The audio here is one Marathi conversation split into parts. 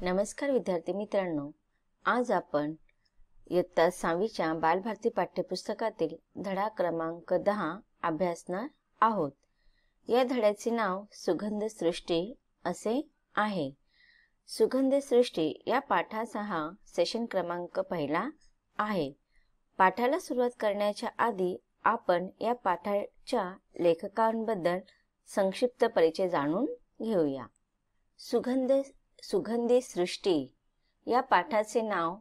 नमस्कार विद्यार्थी मित्रांनो, आज आपण इयत्ता 6वीच्या बालभारती पाठ्यपुस्तकातील धडा क्रमांक 10 अभ्यासणार आहोत। या धड्याचे नाव सुगंध सृष्टी असे आहे। सुगंध सृष्टी या पाठाचा हा सेशन क्रमांक पहिला आहे। पाठाला सुरुवात करण्याच्या आधी आपण या पाठाच्या लेखकांबद्दल संक्षिप्त परिचय जाणून घेऊया। सुगंधी सृष्टी या पाठाचे नाव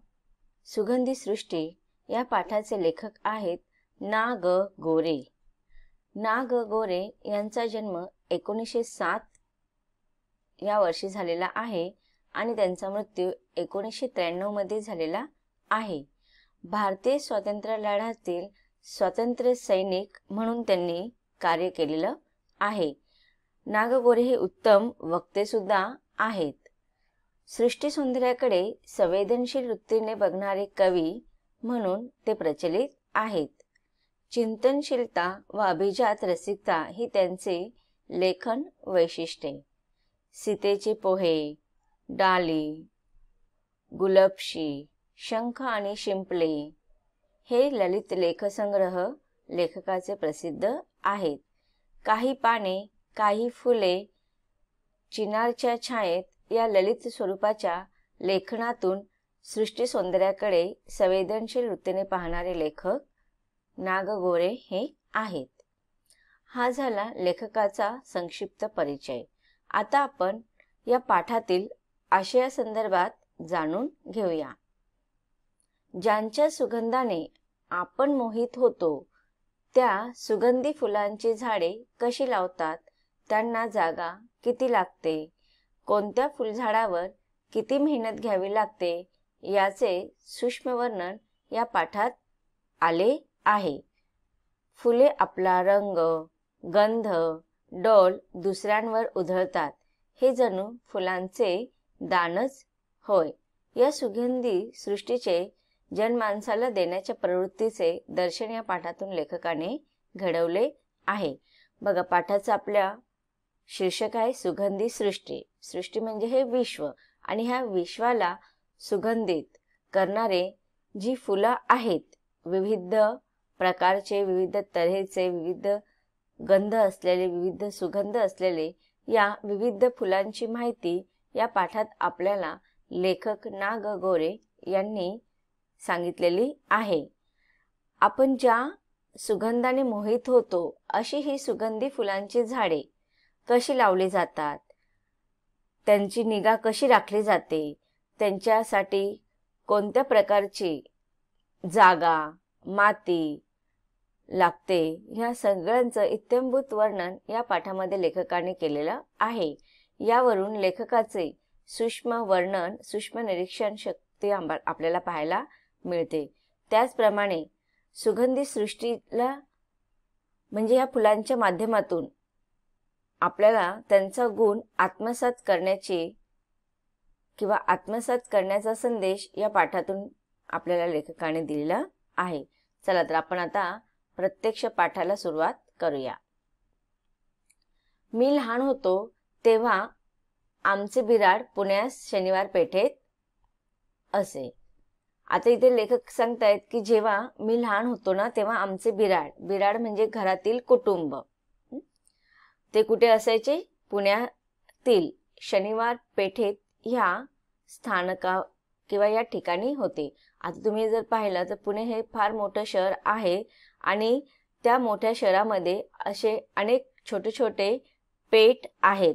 सुगंधी सृष्टी या पाठाचे लेखक आहेत ना. ग. गोरे। ना. ग. गोरे यांचा जन्म 1907 या वर्षी झालेला आहे आणि त्यांचा मृत्यू 1993 मध्ये झालेला आहे। भारतीय स्वातंत्र्य लढ्यातील स्वातंत्र्य सैनिक म्हणून त्यांनी कार्य केलेलं आहे। ना. ग. गोरे हे उत्तम वक्ते सुद्धा आहेत। सृष्टी सौंदर्याकडे संवेदनशील वृत्तीने बघणारे कवी म्हणून ते प्रचलित आहेत। चिंतनशीलता व अभिजात रसिकता ही त्यांचे लेखन वैशिष्ट्ये। सीतेचे पोहे, डाली, गुलबशी, शंख आणि शिंपले हे ललित लेखसंग्रह लेखकाचे प्रसिद्ध आहेत। काही पाने, काही फुले, चिनारच्या छायेत या ललित स्वरूपाच्या लेखनातून सृष्टी सौंदर्याकडे संवेदनशील वृत्तीने पाहणारे लेखक ना. ग. गोरे हे आहेत। हा झाला लेखकाचा संक्षिप्त परिचय। आता आपण या पाठातील आशयासंदर्भात जाणून घेऊया। ज्यांच्या सुगंधाने आपण मोहित होतो त्या सुगंधी फुलांची झाडे कशी लावतात, त्यांना जागा किती लागते, कोणत्या फुलझाडावर किती मेहनत घ्यावी लागते याचे सूक्ष्म वर्णन या पाठात आले आहे। फुले आपला रंग, गंध, डोल दुसऱ्यांवर उधळतात, हे जणू फुलांचे दानच होय। या सुगंधी सृष्टीचे जनमानसाला देण्याच्या प्रवृत्तीचे दर्शन या पाठातून लेखकाने घडवले आहे। बघा, पाठाचा आपल्या शीर्षक आहे सुगंधी सृष्टी। सृष्टी म्हणजे हे विश्व आणि ह्या विश्वाला सुगंधित करणारे जी फुलं आहेत, विविध प्रकारचे, विविध तऱ्हेचे, विविध गंध असलेले, विविध सुगंध असलेले या विविध फुलांची माहिती या पाठात आपल्याला लेखक ना. ग. गोरे यांनी सांगितलेली आहे। आपण ज्या सुगंधाने मोहित होतो अशी ही सुगंधी फुलांची झाडे कशी लावली जातात, त्यांची निगा कशी राखली जाते, त्यांच्यासाठी कोणत्या प्रकारची जागा, माती लागते, ह्या सगळ्यांचं इत्थंभूत वर्णन या पाठामध्ये लेखकाने केलेलं आहे। यावरून लेखकाचे सूक्ष्म वर्णन, सूक्ष्म निरीक्षण शक्ती आपल्याला पाहायला मिळते। त्याचप्रमाणे सुगंधी सृष्टीला म्हणजे या फुलांच्या माध्यमातून आपल्याला त्यांचा गुण आत्मसात करण्याची किंवा आत्मसात करण्याचा संदेश या पाठातून आपल्याला लेखकाने दिलेला आहे। चला तर आपण आता प्रत्यक्ष पाठाला सुरुवात करूया। मी लहान होतो तेव्हा आमचे बिराड पुण्यात शनिवार पेठेत असे। आता इथे लेखक सांगतायत की जेव्हा मी लहान होतो ना तेव्हा आमचे बिराड म्हणजे घरातील कुटुंब, ते कुठे असायचे? पुण्यातील शनिवार पेठेत ह्या स्थानका किंवा या ठिकाणी होते। आता तुम्ही जर पाहिलं तर पुणे हे फार मोठं शहर आहे आणि त्या मोठ्या शहरामध्ये असे अनेक छोटे छोटे पेठ आहेत,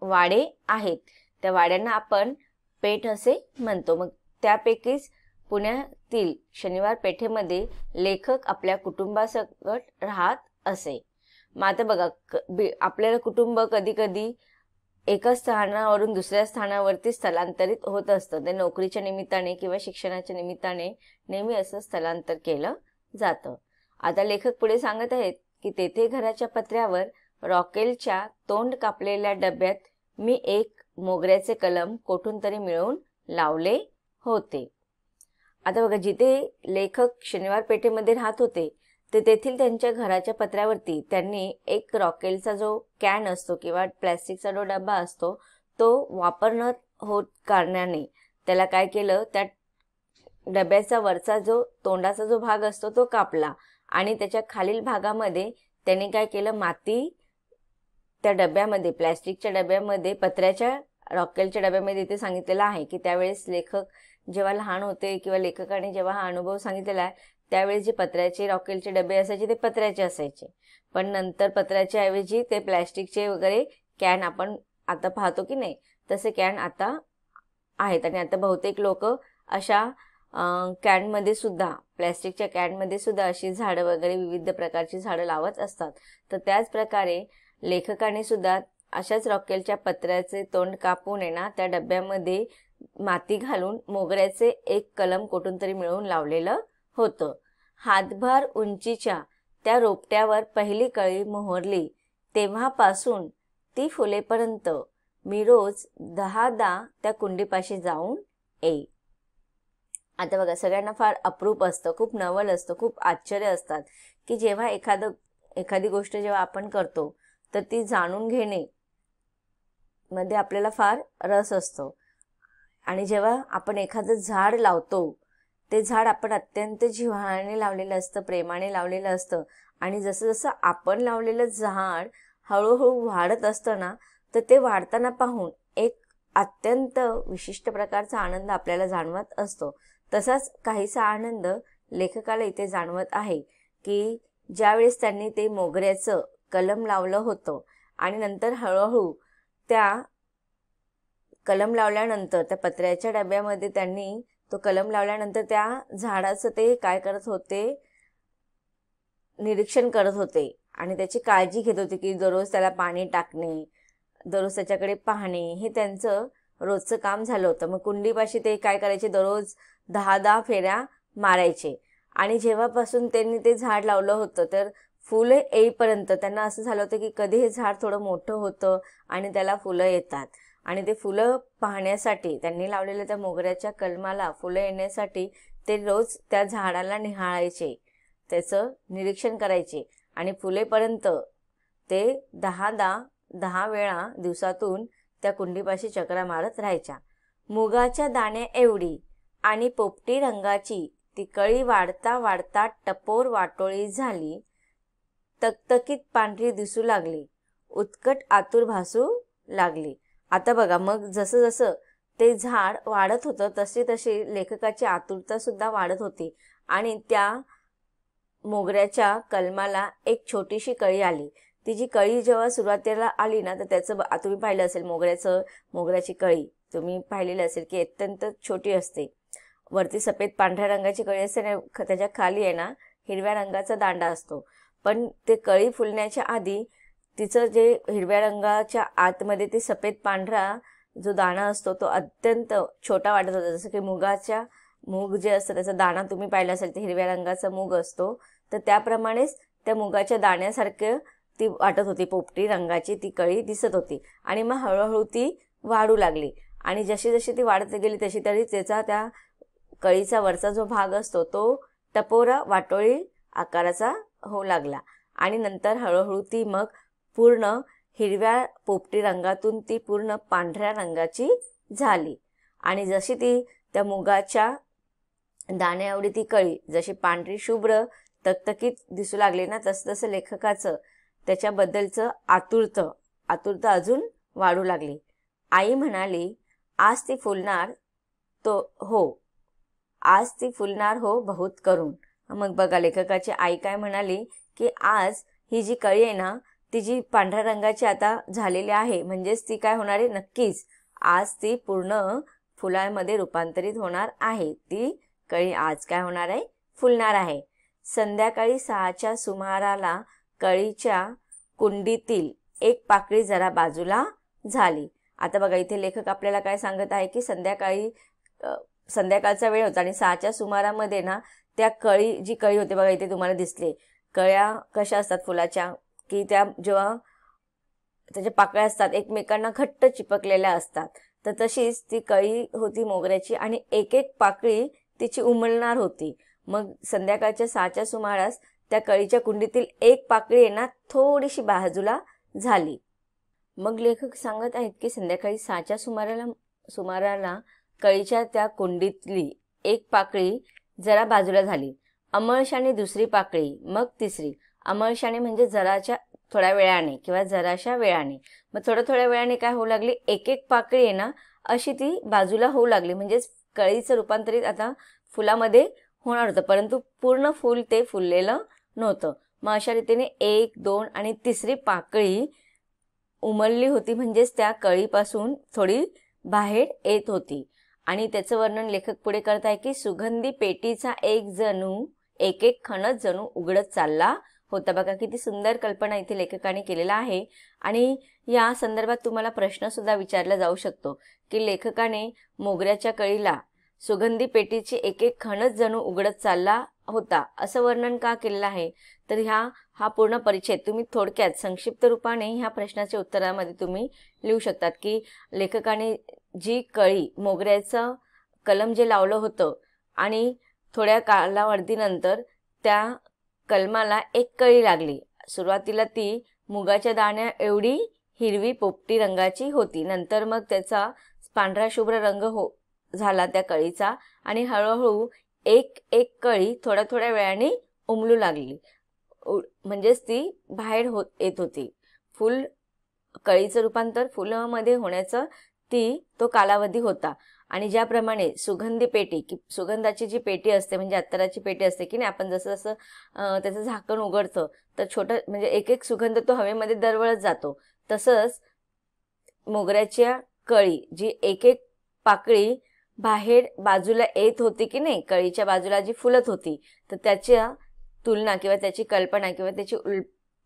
वाडे आहेत। त्या वाड्यांना आपण पेठ असे म्हणतो। मग त्यापैकीच पुण्यातील शनिवार पेठेमध्ये लेखक आपल्या कुटुंबासकट राहत असे। मग आता बघा, आपल्याला कुटुंब कधी कधी एका स्थानावरून दुसऱ्या स्थानावरती स्थलांतरित होत असतं। ते नोकरीच्या निमित्ताने किंवा शिक्षणाच्या निमित्ताने नेहमी असं स्थलांतर केलं जातं। आता लेखक पुढे सांगत आहेत की तेथे घराच्या पत्र्यावर रॉकेलच्या तोंड कापलेल्या डब्यात मी एक मोगऱ्याचे कलम कोठून तरी मिळवून लावले होते। आता बघा, जिथे लेखक शनिवार पेठेमध्ये राहत होते ते तेथील त्यांच्या घराच्या पत्र्यावरती त्यांनी एक रॉकेलचा जो कॅन असतो किंवा प्लॅस्टिकचा जो डबा असतो तो वापर न होत कारणाने त्याला काय केलं, त्या डब्याचा वरचा जो तोंडाचा जो भाग असतो तो कापला आणि त्याच्या खालील भागामध्ये त्याने काय केलं, माती त्या डब्यामध्ये, प्लॅस्टिकच्या डब्यामध्ये, पत्र्याच्या रॉकेलच्या डब्यामध्ये इथे सांगितलेलं आहे की त्यावेळेस लेखक जेव्हा लहान होते किंवा लेखकाने जेव्हा हा अनुभव सांगितलेला आहे त्यावेळेस जे पत्र्याचे रॉकेलचे डबे असायचे ते पत्र्याचे असायचे, पण नंतर पत्र्याच्या ऐवजी ते प्लॅस्टिकचे वगैरे कॅन आपण आता पाहतो की नाही, तसे कॅन आता आहेत. आणि आता बहुतेक लोक अशा कॅनमध्ये सुद्धा, प्लॅस्टिकच्या कॅनमध्ये सुद्धा अशी झाडं वगैरे विविध प्रकारची झाडं लावत असतात. तर त्याच प्रकारे लेखकाने सुद्धा अशाच रॉकेलच्या पत्र्याचे तोंड कापून आहे ना त्या डब्यामध्ये माती घालून मोगऱ्याचे एक कलम कुठून तरी मिळवून लावलेलं होतं. हातभार उंचीच्या त्या रोपट्यावर पहिली कळी मोहरली तेव्हापासून ती फुलेपर्यंत मी रोज 10दा त्या कुंडीपाशी जाऊन येई. आता बघा, सगळ्यांना फार अप्रूप असतं, खूप नवल असतं, खूप आश्चर्य असतात की जेव्हा एखादी गोष्ट जेव्हा आपण करतो तर ती जाणून घेणे मध्ये आपल्याला फार रस असतो. आणि जेव्हा आपण एखादं झाड लावतो, ते झाड आपण अत्यंत जिव्हाळ्याने लावलेलं असतं, प्रेमाने लावलेलं असतं. आणि जसं जसं आपण लावलेलं झाड हळूहळू वाढत असतं ना, तर ते वाढताना पाहून एक अत्यंत विशिष्ट प्रकारचा आनंद आपल्याला जाणवत असतो. तसाच काहीसा आनंद लेखकाला इथे जाणवत आहे की ज्यावेळेस त्यांनी ते मोगऱ्याचं कलम लावलं होतं आणि नंतर हळूहळू त्या कलम लावल्यानंतर त्या पत्र्याच्या डब्यामध्ये त्यांनी तो कलम लावल्यानंतर त्या झाडाचं ते काय करत होते, निरीक्षण करत होते आणि त्याची काळजी घेत होते की दररोज त्याला पाणी टाकणे, दररोज त्याच्याकडे पाहणे, हे त्यांचं रोजचं काम झालं होतं. मग कुंडीपाशी ते काय करायचे, दररोज 10 फेऱ्या मारायचे. आणि जेव्हापासून त्यांनी ते झाड लावलं होतं तर फुलं येईपर्यंत त्यांना असं झालं होतं की कधी हे झाड थोडं मोठं होतं आणि त्याला फुलं येतात. आणि ते फुलं पाहण्यासाठी, त्यांनी लावलेल्या त्या मोगऱ्याच्या कलमाला फुलं येण्यासाठी ते रोज त्या झाडाला निहाळायचे, त्याचं निरीक्षण करायचे आणि फुलेपर्यंत ते 10 वेळा दिवसातून त्या कुंडीपाशी चक्रा मारत राहायच्या. मुगाच्या दाण्या एवढी आणि पोपटी रंगाची ती कळी वाढता वाढता टपोर वाटोळी झाली, तकतकीत पांढरी दिसू लागली, उत्कट आतुर भासू लागली. आता बघा, मग जसं जसं ते झाड वाढत होतं तशी तशी लेखकाची आतुरता सुद्धा वाढत होती. आणि त्या मोगऱ्याच्या कलमाला एक छोटीशी कळी आली. ती जी कळी जेव्हा सुरुवातीला आली ना, तर त्याचं तुम्ही पाहिलं असेल, मोगऱ्याची कळी तुम्ही पाहिलेली असेल की अत्यंत छोटी असते. वरती सफेद पांढऱ्या रंगाची कळी असते आणि त्याच्या खाली आहे ना हिरव्या रंगाचा दांडा असतो. पण ते कळी फुलण्याच्या आधी तिचं जे हिरव्या रंगाच्या आतमध्ये ते सफेद पांढरा जो दाणा असतो तो अत्यंत छोटा वाटत होता. जसं की मूग जे असतं त्याचा दाणा तुम्ही पाहिला असेल, ते हिरव्या रंगाचा मूग असतो, तर त्याप्रमाणेच त्या मुगाच्या दाण्यासारखं ती वाटत होती. पोपटी रंगाची ती कळी दिसत होती आणि मग हळूहळू ती वाढू लागली. आणि जशी जशी ती वाढत गेली तशी तरी त्याचा त्या कळीचा वरचा जो भाग असतो तो टपोरा वाटोळी आकाराचा होऊ लागला. आणि नंतर हळूहळू ती मग पूर्ण हिरव्या पोपटी रंगातून ती पूर्ण पांढऱ्या रंगाची झाली. आणि जशी ती त्या मुगाच्या दाण्या एवढी ती कळी जशी पांढरी शुभ्र तकतकीत दिसू लागली ना, तसं तसं लेखकाचं त्याच्याबद्दलचं आतुरता अजून वाढू लागली. आई म्हणाली, आज ती फुलणार हो बहुत करून. मग बघा, लेखकाची आई काय म्हणाली की आज ही जी कळी आहे ना, ती जी पांढऱ्या रंगाची आता झालेली आहे, म्हणजेच ती काय होणार आहे, नक्कीच आज ती पूर्ण फुलांमध्ये रूपांतरित होणार आहे. ती कळी आज काय होणार आहे, फुलणार आहे. संध्याकाळी 6च्या सुमाराला कळीच्या कुंडीतील एक पाकळी जरा बाजूला झाली. आता बघा, इथे लेखक आपल्याला काय सांगत आहे की संध्याकाळचा वेळ होता आणि 6च्या सुमारामध्ये ना त्या जी कळी होते बघा, इथे तुम्हाला दिसले, कळ्या कशा असतात फुलाच्या की त्या जेव्हा त्याच्या पाकळ्या असतात एकमेकांना घट्ट चिपकलेल्या असतात, तर तशीच ती कळी होती मोगऱ्याची आणि एक एक पाकळी तिची उमलणार होती. मग संध्याकाळच्या 6च्या सुमारास त्या कळीच्या कुंडीतील एक पाकळी आहे ना थोडीशी बाजूला झाली. मग लेखक सांगत आहेत की संध्याकाळी 6च्या सुमाराला कळीच्या त्या कुंडीतली एक पाकळी जरा बाजूला झाली. अमळशाने दुसरी पाकळी, मग तिसरी. अमळशाने म्हणजे जराच्या थोड्या वेळाने किंवा जराशा वेळाने. मग थोड्या वेळाने काय होऊ लागली, एक एक पाकळी आहे ना अशी ती बाजूला होऊ लागली. म्हणजेच कळीचं रूपांतरित आता फुलामध्ये होणार होतं, परंतु पूर्ण फूल ते फुललेलं नव्हतं. मग अशा रीतीने 1, 2 आणि तिसरी पाकळी उमलली होती, म्हणजेच त्या कळीपासून थोडी बाहेर येत होती. आणि त्याचं वर्णन लेखक पुढे करत आहे की सुगंधी पेटीचा एक एक खणत जणू उघडत चालला होता. बघा किती सुंदर कल्पना इथे लेखकाने केलेला आहे. आणि या संदर्भात तुम्हाला प्रश्न सुद्धा विचारला जाऊ शकतो की लेखकाने मोगऱ्याच्या कळीला सुगंधी पेटीची एक एक खणत जणू उघडत चालला होता असं वर्णन का केलेलं आहे. तर हा पूर्ण परिच्छेद तुम्ही थोडक्यात संक्षिप्त रूपाने ह्या प्रश्नाच्या उत्तरामध्ये तुम्ही लिहू शकतात की लेखकाने जी कळी मोगऱ्याचं कलम जे लावलं होतं आणि थोड्या कालावधीनंतर त्या कलमाला एक कळी लागली. सुरुवातीला ती मुगाच्या दाण्या एवढी हिरवी पोपटी रंगाची होती. नंतर मग त्याचा पांढरा शुभ्र रंग झाला त्या कळीचा आणि हळूहळू एक एक कळी थोड्या वेळाने उमलू लागली. म्हणजेच ती बाहेर येत होती. कळीचं रूपांतर फुलामध्ये होण्याचा तो कालावधी होता. आणि ज्याप्रमाणे सुगंधी पेटी की सुगंधाची जी पेटी असते म्हणजे अत्तराची पेटी असते की नाही, आपण जसं जसं त्याचं झाकण उघडतं तर छोटं म्हणजे एक एक सुगंध तो हवेमध्ये दरवळत जातो. तसंच मोगऱ्याच्या कळी जी एक एक पाकळी बाहेर बाजूला येत होती की नाही, कळीच्या बाजूला जी फुलत होती, तर त्याच्या तुलना किंवा त्याची कल्पना किंवा त्याची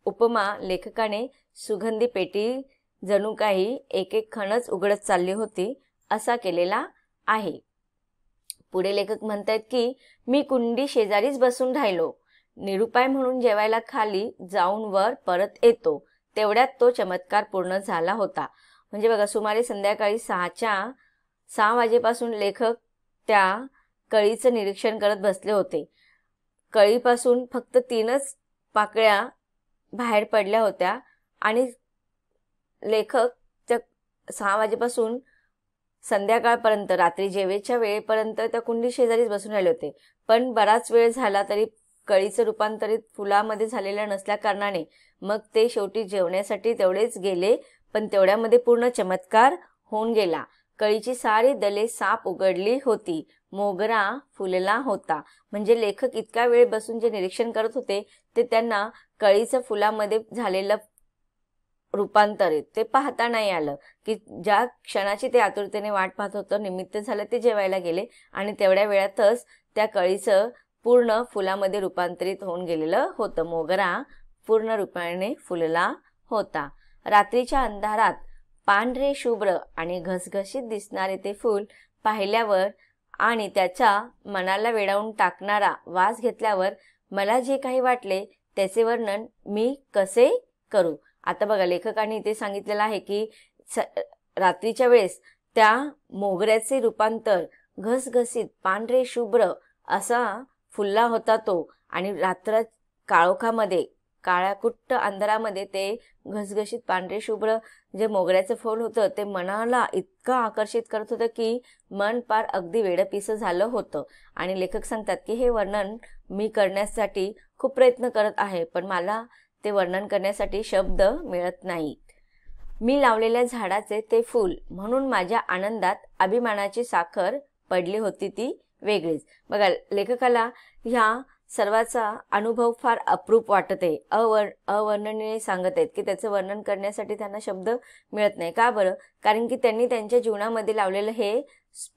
उपमा लेखकाने सुगंधी पेटी जणू काही एक एक खणच उघडत चालली होती असा केलेला आहे. पुढे लेखक म्हणतात की मी कुंडी शेजारीच बसून राहिलो. निरुपाय म्हणून जेवायला खाली जाऊन वर परत येतो तेवढ्यात तो चमत्कार पूर्ण झाला होता. म्हणजे बघा सुमारे संध्याकाळी 6 वाजेपासून लेखक त्या कळीचं निरीक्षण करत बसले होते. कळीपासून फक्त 3च पाकळ्या बाहेर पडल्या होत्या आणि लेखक त्या 6 वाजेपासून संध्याकाळपर्यंत रात्री जेवेच्या वेळेपर्यंत त्या कुंडी शेजारीच बसून राहिले होते. पण बराच वेळ झाला तरी कळीचं रूपांतरित फुलामध्ये झालेलं नसल्या कारणाने मग ते शेवटी जेवण्यासाठी तेवढेच गेले, पण तेवढ्यामध्ये पूर्ण चमत्कार होऊन गेला. कळीची सारी दले साप उघडली होती. मोगरा फुलला होता. म्हणजे लेखक इतका वेळ बसून जे निरीक्षण करत होते ते त्यांना कळीचं फुलामध्ये झालेलं रूपांतरित ते पाहता नाही आलं की ज्या क्षणाची ते आतुरतेने वाट पाहत होतं निमित्त झालं ते जेवायला गेले आणि तेवढ्या वेळातच त्या कळीचं पूर्ण फुलामध्ये रूपांतरित होऊन गेलेलं होतं. मोगरा पूर्ण रूपाने फुलला होता. रात्रीच्या अंधारात पांढरे शुभ्र आणि घसघशीत दिसणारे ते फूल पाहिल्यावर आणि त्याचा मनाला वेडावून टाकणारा वास घेतल्यावर मला जे काही वाटले त्याचे वर्णन मी कसे करू. आता बघा लेखकाने इथे सांगितलेलं आहे की रात्रीच्या वेळेस त्या मोगऱ्याचे रूपांतर घसघसीत पांढरे शुभ्र असा फुलला होता तो आणि रात्र काळोखामध्ये काळ्याकुट्ट अंधारामध्ये ते घसघशीत पांढरे शुभ्र जे मोगऱ्याचं फूल होतं ते मनाला इतकं आकर्षित करत होतं की मन पार अगदी वेडपिसं झालं होतं. आणि लेखक सांगतात की हे वर्णन मी करण्यासाठी खूप प्रयत्न करत आहे पण मला ते वर्णन करण्यासाठी शब्द मिळत नाहीत. मी लावलेल्या झाडाचे ते फूल म्हणून माझ्या आनंदात अभिमानाची साखर पडली होती ती वेगळीच. बघा लेखकाला ह्या सर्वाचा अनुभव फार अप्रूप वाटत आहे. अवर्णनीय सांगत आहेत की त्याचं वर्णन करण्यासाठी त्यांना शब्द मिळत नाही. का बरं? कारण की त्यांनी त्यांच्या जीवनामध्ये लावलेलं हे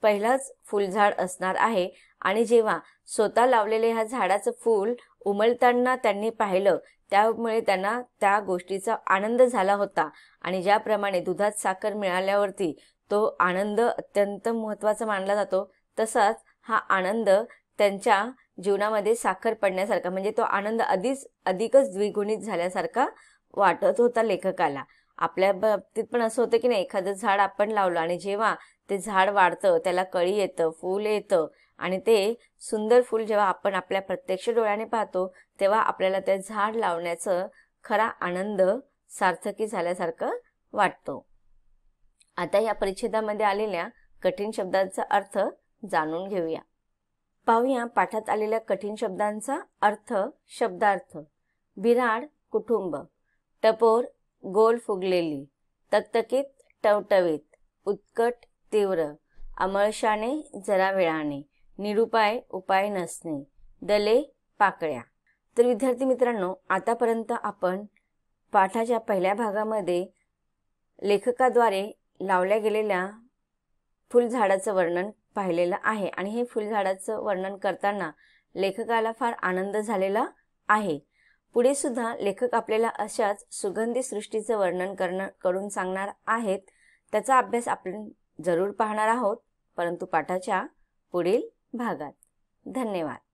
पहिलंच फुलझाड असणार आहे आणि जेव्हा स्वतः लावलेले ह्या झाडाचं फूल उमलताना त्यांनी पाहिलं त्यामुळे त्यांना त्या गोष्टीचा आनंद झाला होता. आणि ज्याप्रमाणे दुधात साखर मिळाल्यावरती तो आनंद अत्यंत महत्त्वाचा मानला जातो तसाच हा आनंद त्यांच्या जीवनामध्ये साखर पडण्यासारखा म्हणजे तो आनंद अधिकच द्विगुणित झाल्यासारखा वाटत होता लेखकाला. आपल्या बाबतीत पण असं होतं की नाही, एखादं झाड आपण लावलं आणि जेव्हा ते झाड वाढतं त्याला कळी येतं फूल येतं आणि ते सुंदर फूल जेव्हा आपण आपल्या प्रत्यक्ष डोळ्याने पाहतो तेव्हा आपल्याला ते झाड लावण्याचं खरा आनंद सार्थकी झाल्यासारखं वाटतो. आता या परिच्छेदामध्ये आलेल्या कठीण शब्दांचा अर्थ जाणून घेऊया. पाहूया पाठात आलेल्या कठीण शब्दांचा अर्थ. शब्दार्थ. बिऱ्हाड कुटुंब. टपोर गोल फुगलेली. तकतकीत टवटवीत. उत्कट तीव्र. अमळशाने जरा वेळाने. निरुपाय उपाय नसणे. दले पाकळ्या. तर विद्यार्थी मित्रांनो, आतापर्यंत आपण पाठाच्या पहिल्या भागामध्ये लेखकाद्वारे लावल्या गेलेल्या फुलझाडाचं वर्णन पाहिलेलं आहे आणि हे फुलझाडाचं वर्णन करताना लेखकाला फार आनंद झालेला आहे. पुढे सुद्धा लेखक आपल्याला अशाच सुगंधी सृष्टीचं वर्णन करून सांगणार आहेत. त्याचा अभ्यास आपण जरूर पाहणार आहोत, परंतु पाठाच्या पुढील भागात. धन्यवाद.